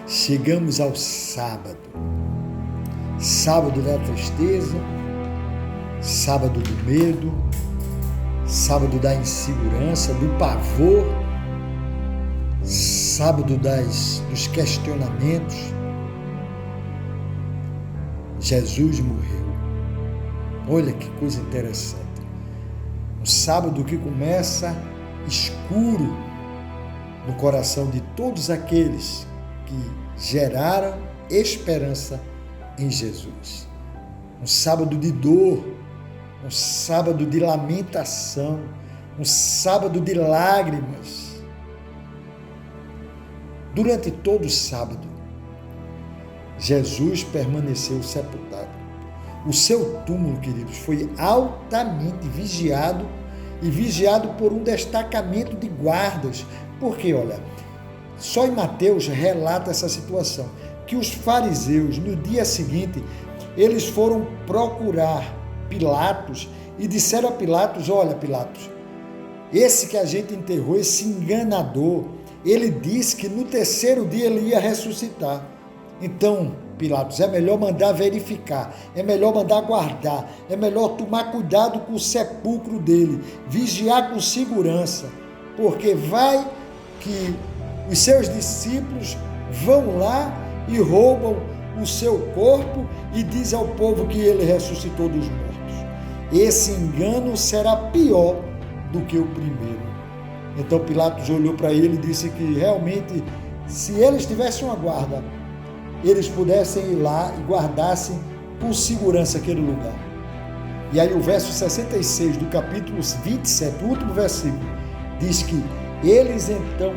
Chegamos ao sábado. Sábado da tristeza, sábado do medo, sábado da insegurança, do pavor, sábado dos questionamentos. Jesus morreu. Olha que coisa interessante. Um sábado que começa escuro no coração de todos aqueles que geraram esperança em Jesus. Um sábado de dor, um sábado de lamentação, um sábado de lágrimas. Durante todo o sábado, Jesus permaneceu sepultado. O seu túmulo, queridos, foi altamente vigiado e vigiado por um destacamento de guardas. Porque, olha, só em Mateus relata essa situação, que os fariseus, no dia seguinte, eles foram procurar Pilatos e disseram a Pilatos: olha, Pilatos, esse que a gente enterrou, esse enganador, ele disse que no terceiro dia ele ia ressuscitar. Então, Pilatos, é melhor mandar verificar, é melhor mandar guardar, é melhor tomar cuidado com o sepulcro dele, vigiar com segurança, porque vai que os seus discípulos vão lá e roubam o seu corpo e diz ao povo que ele ressuscitou dos mortos. Esse engano será pior do que o primeiro. Então Pilatos olhou para ele e disse que realmente, se eles tivessem uma guarda, eles pudessem ir lá e guardassem com segurança aquele lugar. E aí o verso 66 do capítulo 27, o último versículo, diz que eles então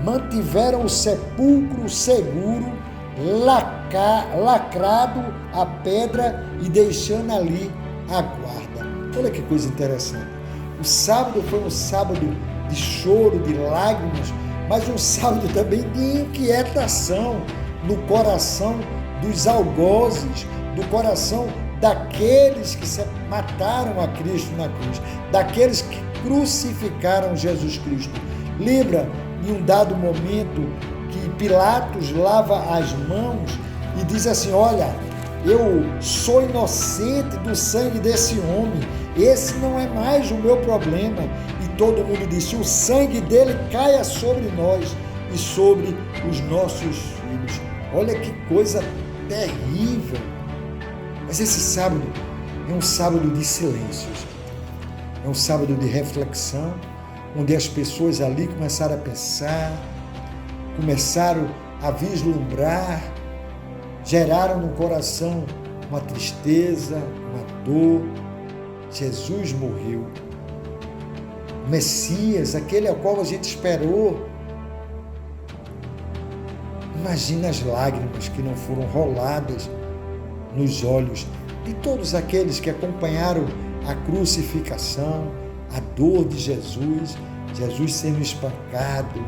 mantiveram o sepulcro seguro, lacrado a pedra e deixando ali a guarda. Olha que coisa interessante. O sábado foi um sábado de choro, de lágrimas, mas um sábado também de inquietação no coração dos algozes, do coração daqueles que mataram a Cristo na cruz, daqueles que crucificaram Jesus Cristo. Lembra, em um dado momento, que Pilatos lava as mãos e diz assim: olha, eu sou inocente do sangue desse homem, esse não é mais o meu problema. E todo mundo disse: o sangue dele caia sobre nós e sobre os nossos filhos. Olha que coisa terrível. Mas esse sábado é um sábado de silêncio, é um sábado de reflexão, onde as pessoas ali começaram a pensar, começaram a vislumbrar, geraram no coração uma tristeza, uma dor. Jesus morreu. O Messias, aquele ao qual a gente esperou. Imagina as lágrimas que não foram roladas nos olhos de todos aqueles que acompanharam a crucificação, a dor de Jesus, Jesus sendo espancado,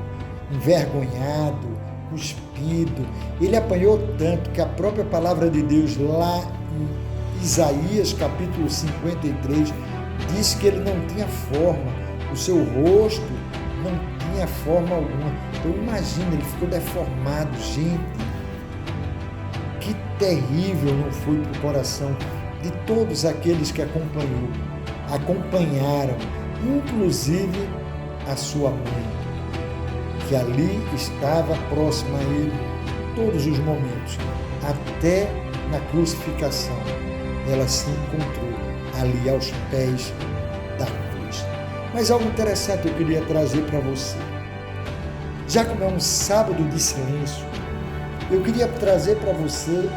envergonhado, cuspido. Ele apanhou tanto que a própria palavra de Deus lá em Isaías capítulo 53 diz que ele não tinha forma, o seu rosto não tinha forma alguma. Então imagina, ele ficou deformado. Gente, que terrível não foi para o coração de todos aqueles que acompanharam, inclusive a sua mãe, que ali estava próxima a ele todos os momentos, até na crucificação. Ela se encontrou ali aos pés da cruz. Mas algo interessante eu queria trazer para você. Já como é um sábado de silêncio, eu queria trazer para você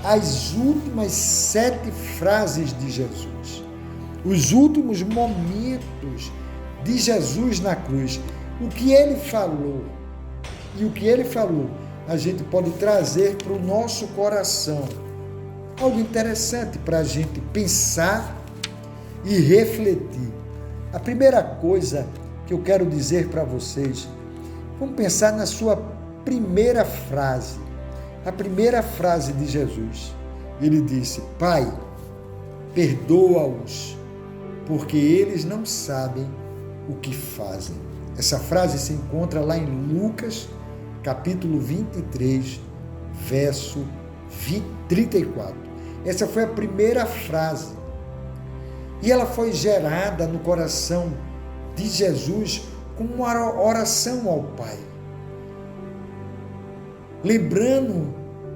as últimas 7 frases de Jesus, os últimos momentos de Jesus na cruz. O que ele falou e o que ele falou, a gente pode trazer para o nosso coração. Algo interessante para a gente pensar e refletir. A primeira coisa que eu quero dizer para vocês, vamos pensar na sua primeira frase. A primeira frase de Jesus. Ele disse: Pai, perdoa-os, porque eles não sabem o que fazem. Essa frase se encontra lá em Lucas, capítulo 23, verso 34. Essa foi a primeira frase. E ela foi gerada no coração de Jesus como uma oração ao Pai. Lembrando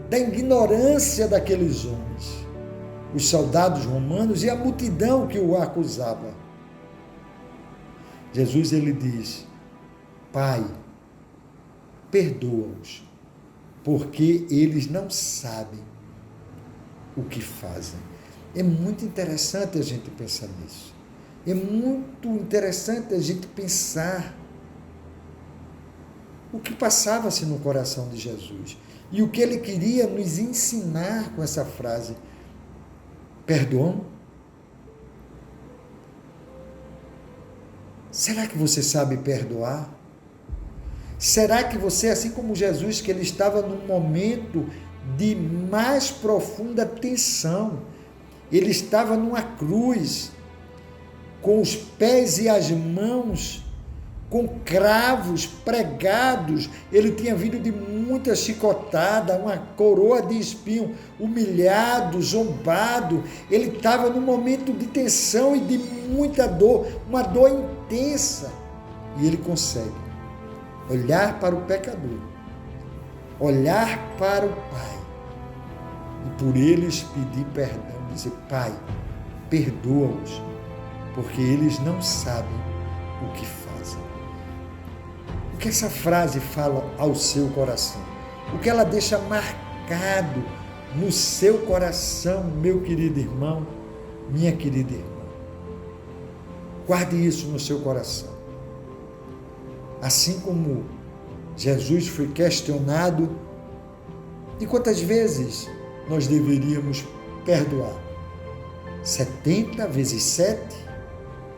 da ignorância daqueles homens, os soldados romanos e a multidão que o acusava. Jesus, ele diz: Pai, perdoa-os, porque eles não sabem o que fazem. É muito interessante a gente pensar nisso. É muito interessante a gente pensar o que passava-se no coração de Jesus e o que ele queria nos ensinar com essa frase: perdoam? Será que você sabe perdoar? Será que você, assim como Jesus, que ele estava num momento de mais profunda tensão, ele estava numa cruz, com os pés e as mãos, com cravos pregados, ele tinha vindo de muita chicotada, uma coroa de espinho, humilhado, zombado, ele estava num momento de tensão e de muita dor, uma dor intensa, e ele consegue olhar para o pecador, olhar para o Pai, e por eles pedir perdão, dizer: Pai, perdoa-os, porque eles não sabem o que fazem. O que essa frase fala ao seu coração? O que ela deixa marcado no seu coração, meu querido irmão, minha querida irmã? Guarde isso no seu coração. Assim como Jesus foi questionado, e quantas vezes nós deveríamos perdoar? 70 vezes 7?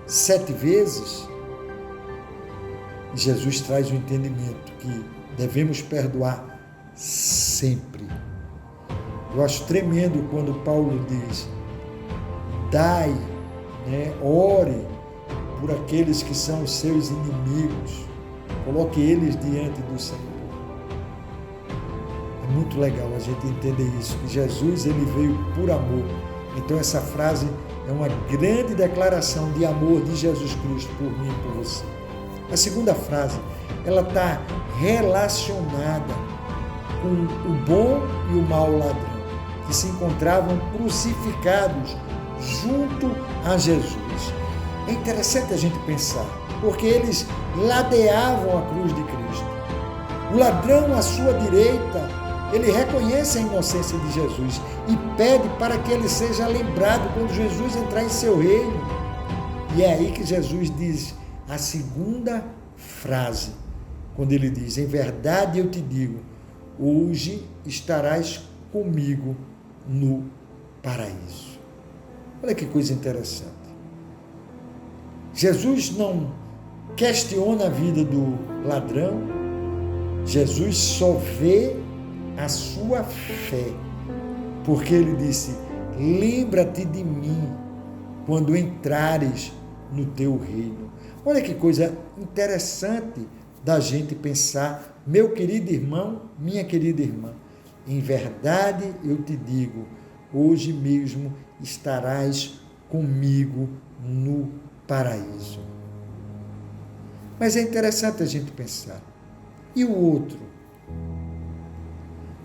7 vezes? Jesus traz o entendimento que devemos perdoar sempre. Eu acho tremendo quando Paulo diz: dai, ore por aqueles que são os seus inimigos, coloque eles diante do Senhor. É muito legal a gente entender isso, que Jesus, ele veio por amor. Então essa frase é uma grande declaração de amor de Jesus Cristo por mim e por você. A segunda frase, ela está relacionada com o bom e o mau ladrão, que se encontravam crucificados junto a Jesus. É interessante a gente pensar, porque eles ladeavam a cruz de Cristo. O ladrão à sua direita, ele reconhece a inocência de Jesus e pede para que ele seja lembrado quando Jesus entrar em seu reino. E é aí que Jesus diz a segunda frase, quando ele diz: em verdade eu te digo, hoje estarás comigo no paraíso. Olha que coisa interessante. Jesus não questiona a vida do ladrão, Jesus só vê a sua fé, porque ele disse: lembra-te de mim quando entrares no teu reino. Olha que coisa interessante da gente pensar, meu querido irmão, minha querida irmã. Em verdade eu te digo, hoje mesmo estarás comigo no paraíso. Mas é interessante a gente pensar. E o outro?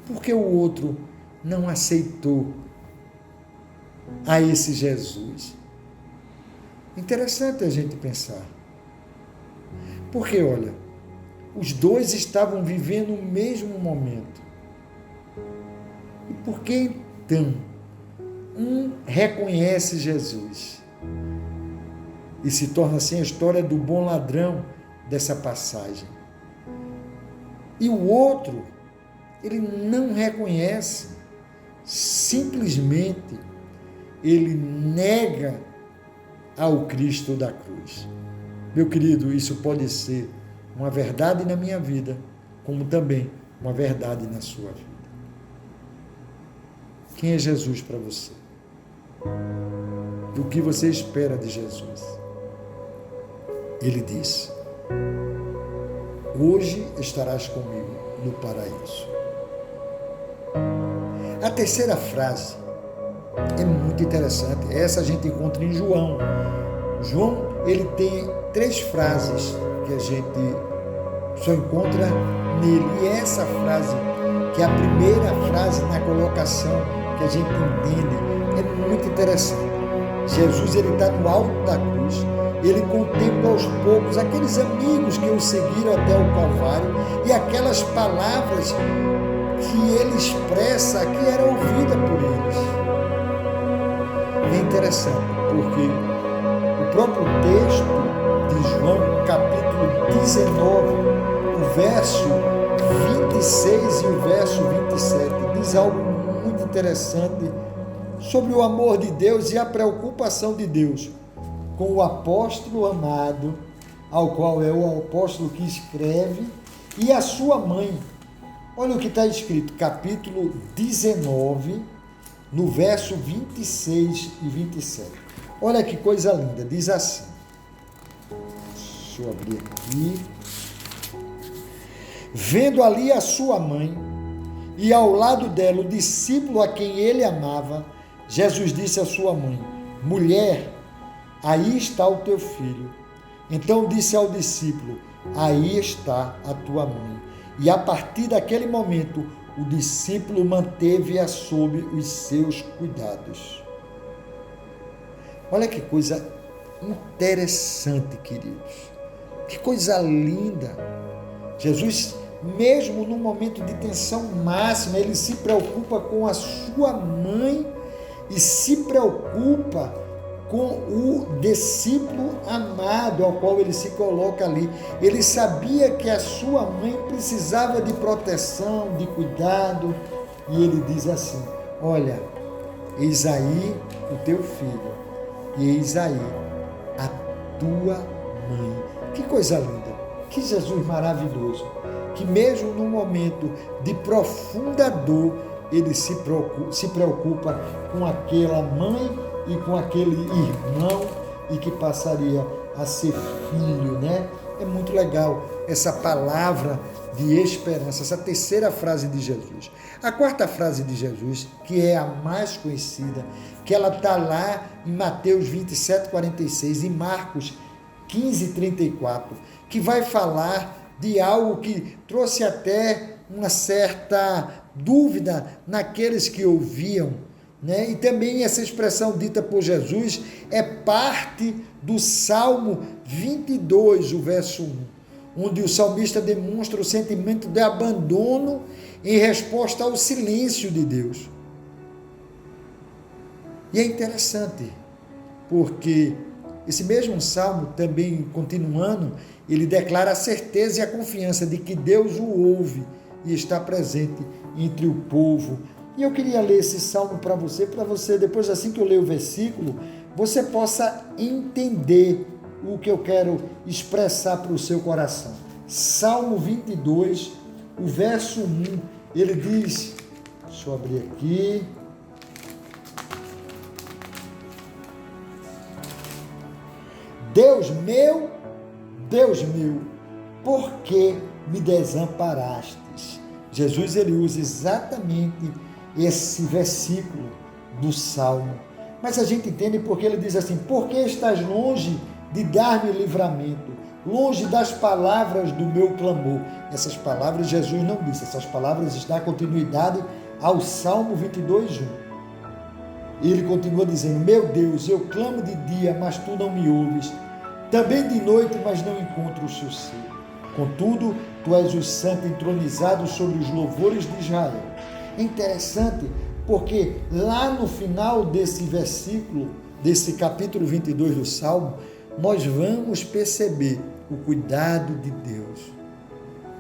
Por que o outro não aceitou a esse Jesus? Interessante a gente pensar. Porque, olha, os dois estavam vivendo o mesmo momento. E por que então um reconhece Jesus e se torna assim a história do bom ladrão dessa passagem, e o outro, ele não reconhece, simplesmente ele nega ao Cristo da cruz? Meu querido, isso pode ser uma verdade na minha vida, como também uma verdade na sua vida. Quem é Jesus para você? O que você espera de Jesus? Ele diz: hoje estarás comigo no paraíso. A terceira frase é muito interessante. Essa a gente encontra em João. João, ele tem 3 frases que a gente só encontra nele. E essa frase, que é a primeira frase na colocação que a gente entende, é muito interessante. Jesus, ele está no alto da cruz, ele contempla aos poucos aqueles amigos que o seguiram até o Calvário e aquelas palavras que ele expressa, que era ouvida por eles. É interessante, porque o próprio texto de João, capítulo 19, o verso 26 e o verso 27, diz algo muito interessante sobre o amor de Deus e a preocupação de Deus com o apóstolo amado, ao qual é o apóstolo que escreve, e a sua mãe. Olha o que está escrito, capítulo 19, no verso 26 e 27. Olha que coisa linda, diz assim. Deixa eu abrir aqui. Vendo ali a sua mãe e ao lado dela o discípulo a quem ele amava, Jesus disse à sua mãe: mulher, aí está o teu filho. Então disse ao discípulo: aí está a tua mãe. E a partir daquele momento, o discípulo manteve-a sob os seus cuidados. Olha que coisa interessante, queridos. Que coisa linda. Jesus, mesmo no momento de tensão máxima, ele se preocupa com a sua mãe e se preocupa com o discípulo amado ao qual ele se coloca ali. Ele sabia que a sua mãe precisava de proteção, de cuidado, e ele diz assim: olha, eis aí o teu filho, e eis aí a tua mãe. Que coisa linda, que Jesus maravilhoso, que mesmo num momento de profunda dor, ele se preocupa com aquela mãe e com aquele irmão, e que passaria a ser filho, né? É muito legal essa palavra de esperança, essa terceira frase de Jesus. A quarta frase de Jesus, que é a mais conhecida, que ela está lá em Mateus 27, 46 e Marcos 15, 34, que vai falar de algo que trouxe até uma certa dúvida naqueles que ouviam, né? E também essa expressão dita por Jesus é parte do Salmo 22, o verso 1, onde o salmista demonstra o sentimento de abandono em resposta ao silêncio de Deus. E é interessante, porque esse mesmo salmo, também continuando, ele declara a certeza e a confiança de que Deus o ouve e está presente entre o povo. E eu queria ler esse salmo para você, depois, assim que eu ler o versículo, você possa entender o que eu quero expressar para o seu coração. Salmo 22, o verso 1, ele diz, deixa eu abrir aqui, Deus meu, por que me desamparastes? Jesus, ele usa exatamente esse versículo do Salmo, mas a gente entende porque ele diz assim: por que estás longe de dar-me livramento, longe das palavras do meu clamor? Essas palavras Jesus não disse, essas palavras dão continuidade ao Salmo 22, 1. Ele continua dizendo: meu Deus, eu clamo de dia, mas tu não me ouves, também de noite, mas não encontro o sossego. Contudo, tu és o santo entronizado sobre os louvores de Israel. É interessante, porque lá no final desse versículo, desse capítulo 22 do Salmo, nós vamos perceber o cuidado de Deus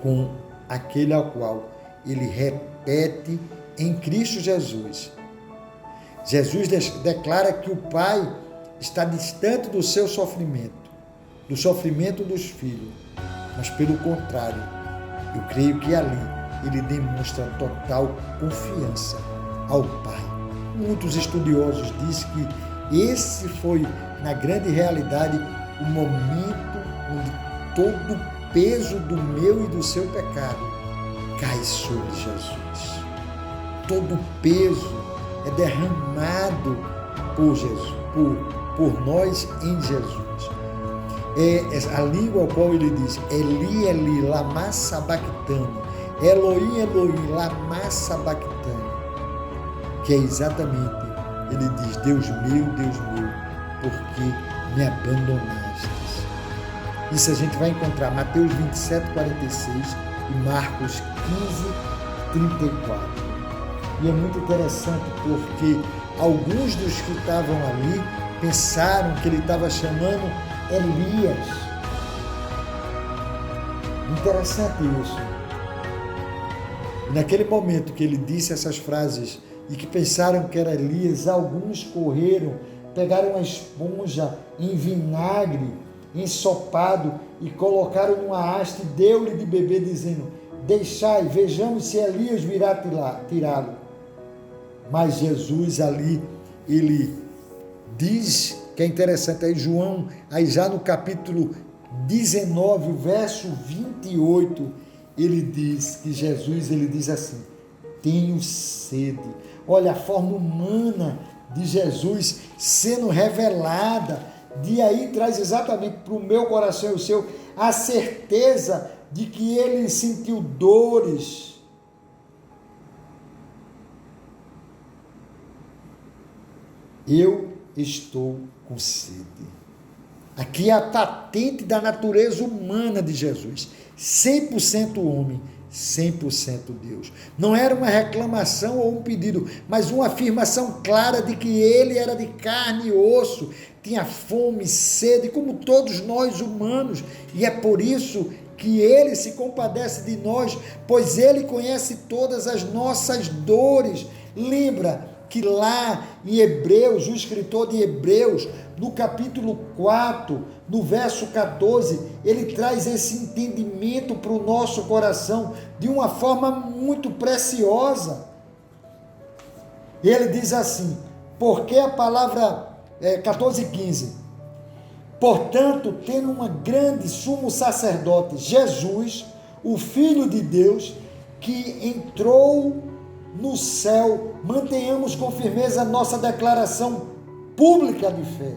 com aquele ao qual ele repete em Cristo Jesus. Jesus declara que o Pai está distante do seu sofrimento, do sofrimento dos filhos, mas pelo contrário, eu creio que ali ele demonstra total confiança ao Pai. Muitos estudiosos dizem que esse foi, na grande realidade, o momento onde todo o peso do meu e do seu pecado cai sobre Jesus. Todo o peso é derramado por Jesus, por nós em Jesus. É a língua ao qual ele diz, Eli, Eli, lama sabachthani, Elohim, Elohim, lama sabachthani, que é exatamente, ele diz, Deus meu, por que me abandonastes? Isso a gente vai encontrar Mateus 27, 46 e Marcos 15, 34. E é muito interessante porque alguns dos que estavam ali pensaram que ele estava chamando Elias. Interessante isso. E naquele momento que ele disse essas frases e que pensaram que era Elias, alguns correram, pegaram uma esponja em vinagre, ensopado, e colocaram numa haste e deu-lhe de beber, dizendo, deixai, vejamos se Elias virá tirá-lo. Mas Jesus ali, ele diz, que é interessante, aí João, aí já no capítulo 19, verso 28, ele diz que Jesus, ele diz assim, tenho sede. Olha a forma humana de Jesus sendo revelada, de aí traz exatamente para o meu coração e o seu, a certeza de que ele sentiu dores. Eu estou com sede. Aqui é a patente da natureza humana de Jesus, 100% homem, 100% Deus. Não era uma reclamação ou um pedido, mas uma afirmação clara de que ele era de carne e osso, tinha fome, sede, como todos nós humanos, e é por isso que ele se compadece de nós, pois ele conhece todas as nossas dores. Lembra que lá em Hebreus, o escritor de Hebreus, no capítulo 4, no verso 14, ele traz esse entendimento para o nosso coração de uma forma muito preciosa. Ele diz assim, porque a palavra 14:15, portanto, tendo uma grande sumo sacerdote, Jesus, o Filho de Deus, que entrou no céu, mantenhamos com firmeza a nossa declaração pública de fé,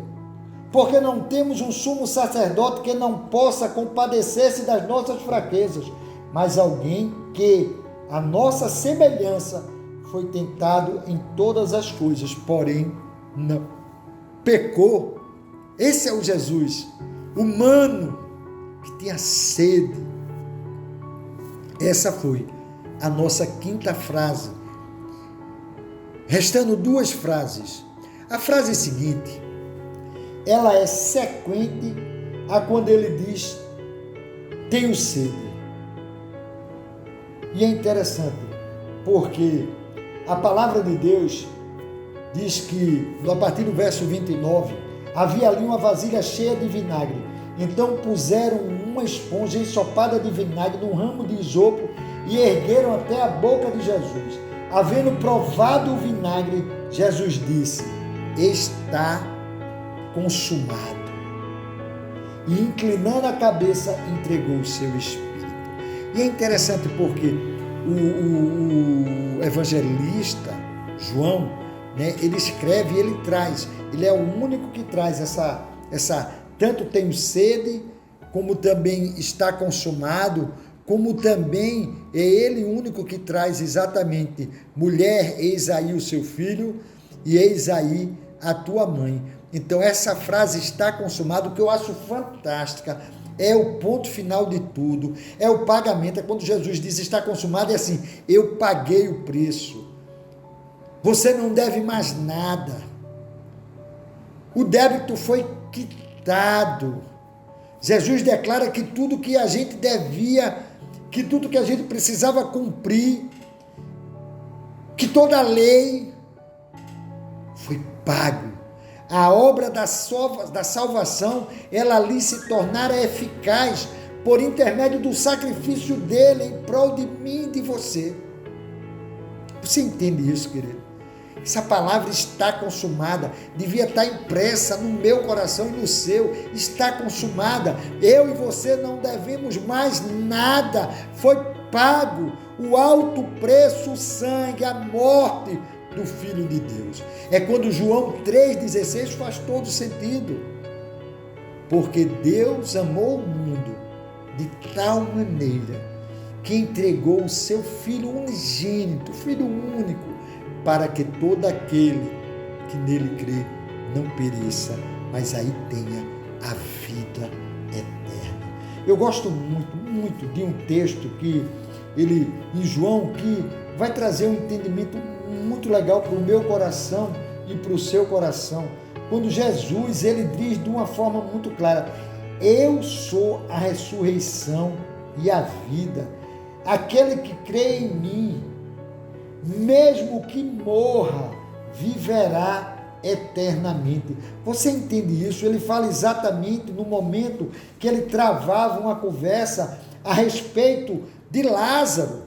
porque não temos um sumo sacerdote que não possa compadecer-se das nossas fraquezas, mas alguém que, a nossa semelhança, foi tentado em todas as coisas, porém não pecou. Esse é o Jesus humano que tinha sede. Essa foi a nossa quinta frase. Restando duas frases. A frase seguinte, ela é sequente a quando ele diz, tenho sede. E é interessante, porque a palavra de Deus diz que, a partir do verso 29, havia ali uma vasilha cheia de vinagre. Então puseram uma esponja ensopada de vinagre num ramo de isopo e ergueram até a boca de Jesus. Havendo provado o vinagre, Jesus disse, está consumado. E inclinando a cabeça, entregou o seu espírito. E é interessante porque o evangelista João, ele escreve e ele traz, ele é o único que traz essa tanto tenho sede, como também está consumado, como também é ele o único que traz exatamente, mulher, eis aí o seu filho, e eis aí a tua mãe. Então essa frase está consumado, que eu acho fantástica, é o ponto final de tudo, é o pagamento, é quando Jesus diz está consumado, é assim, eu paguei o preço, você não deve mais nada, o débito foi quitado. Jesus declara que tudo que a gente devia, que tudo que a gente precisava cumprir, que toda a lei foi pago. A obra da salvação, ela ali se tornara eficaz por intermédio do sacrifício dele em prol de mim e de você. Você entende isso, querido? Essa palavra está consumada, devia estar impressa no meu coração e no seu, está consumada. Eu e você não devemos mais nada, foi pago o alto preço, o sangue, a morte do Filho de Deus. É quando João 3,16 faz todo sentido. Porque Deus amou o mundo de tal maneira que entregou o seu Filho unigênito, Filho único, para que todo aquele que nele crê não pereça, mas aí tenha a vida eterna. Eu gosto muito, muito de um texto que ele, em João, que vai trazer um entendimento muito legal para o meu coração e para o seu coração. Quando Jesus, ele diz de uma forma muito clara: eu sou a ressurreição e a vida. Aquele que crê em mim, mesmo que morra, viverá eternamente. Você entende isso? Ele fala exatamente no momento que ele travava uma conversa a respeito de Lázaro.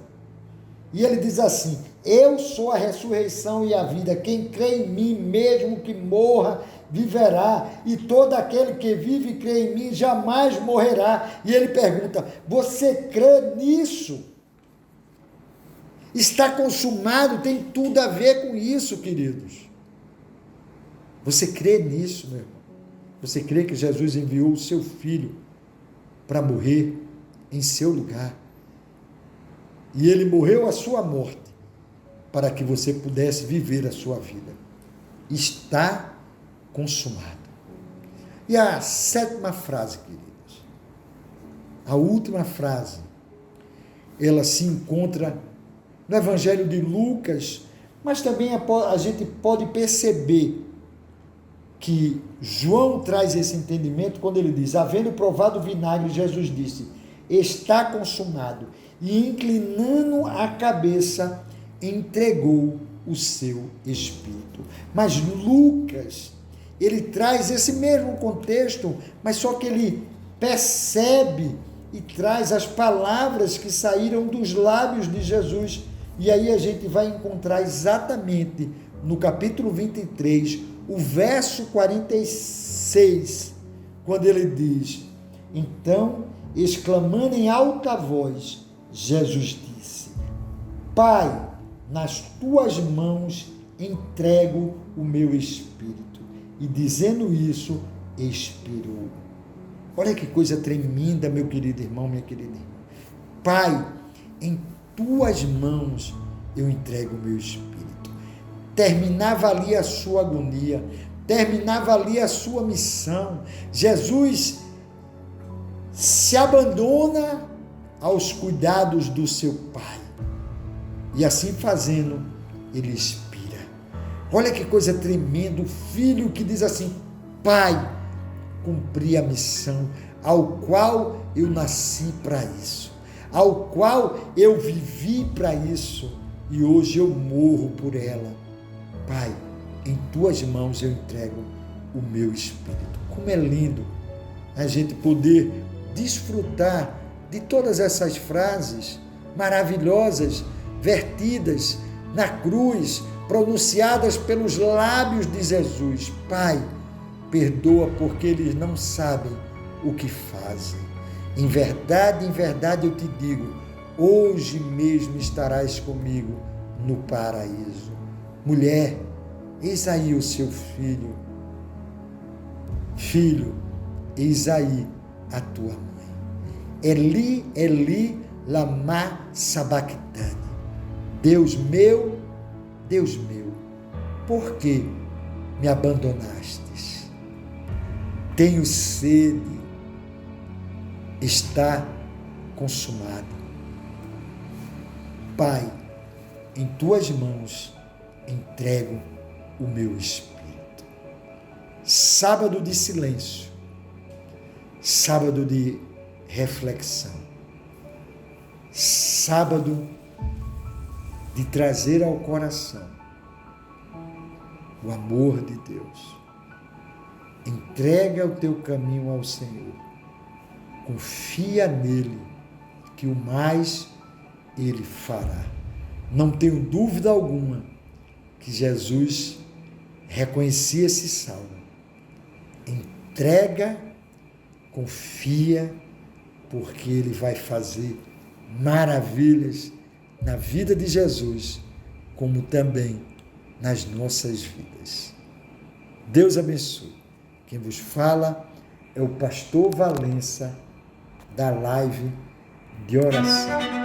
E ele diz assim: eu sou a ressurreição e a vida. Quem crê em mim, mesmo que morra, viverá. E todo aquele que vive e crê em mim jamais morrerá. E ele pergunta: você crê nisso? Está consumado, tem tudo a ver com isso, queridos. Você crê nisso, meu irmão? Você crê que Jesus enviou o seu Filho para morrer em seu lugar? E ele morreu a sua morte para que você pudesse viver a sua vida. Está consumado. E a sétima frase, queridos, a última frase, ela se encontra no Evangelho de Lucas, mas também a gente pode perceber que João traz esse entendimento quando ele diz: havendo provado o vinagre, Jesus disse: está consumado. E inclinando a cabeça, entregou o seu espírito. Mas Lucas, ele traz esse mesmo contexto, mas só que ele percebe e traz as palavras que saíram dos lábios de Jesus. E aí a gente vai encontrar exatamente no capítulo 23, o verso 46, quando ele diz: então, exclamando em alta voz, Jesus disse: Pai, nas tuas mãos entrego o meu espírito. E dizendo isso, expirou. Olha que coisa tremenda, meu querido irmão, minha querida irmã. Pai, em tuas mãos eu entrego o meu espírito. Terminava ali a sua agonia, terminava ali a sua missão. Jesus se abandona aos cuidados do seu Pai. E assim fazendo, ele expira. Olha que coisa tremenda, o filho que diz assim: Pai, cumpri a missão ao qual eu nasci para isso, ao qual eu vivi para isso, e hoje eu morro por ela. Pai, em tuas mãos eu entrego o meu espírito. Como é lindo a gente poder desfrutar de todas essas frases maravilhosas, vertidas na cruz, pronunciadas pelos lábios de Jesus. Pai, perdoa porque eles não sabem o que fazem. Em verdade eu te digo, hoje mesmo estarás comigo no paraíso. Mulher, eis aí o seu filho. Filho, eis aí a tua mãe. Eli, Eli, lama sabachthani. Deus meu, por que me abandonastes? Tenho sede, está consumado. Pai, em tuas mãos entrego o meu espírito. Sábado de silêncio, sábado de reflexão, sábado de trazer ao coração o amor de Deus. Entrega o teu caminho ao Senhor, confia nele, que o mais ele fará. Não tenho dúvida alguma que Jesus reconhecia esse salmo. Entrega, confia, porque Ele vai fazer maravilhas na vida de Jesus, como também nas nossas vidas. Deus abençoe. Quem vos fala é o pastor Valença, da live de oração.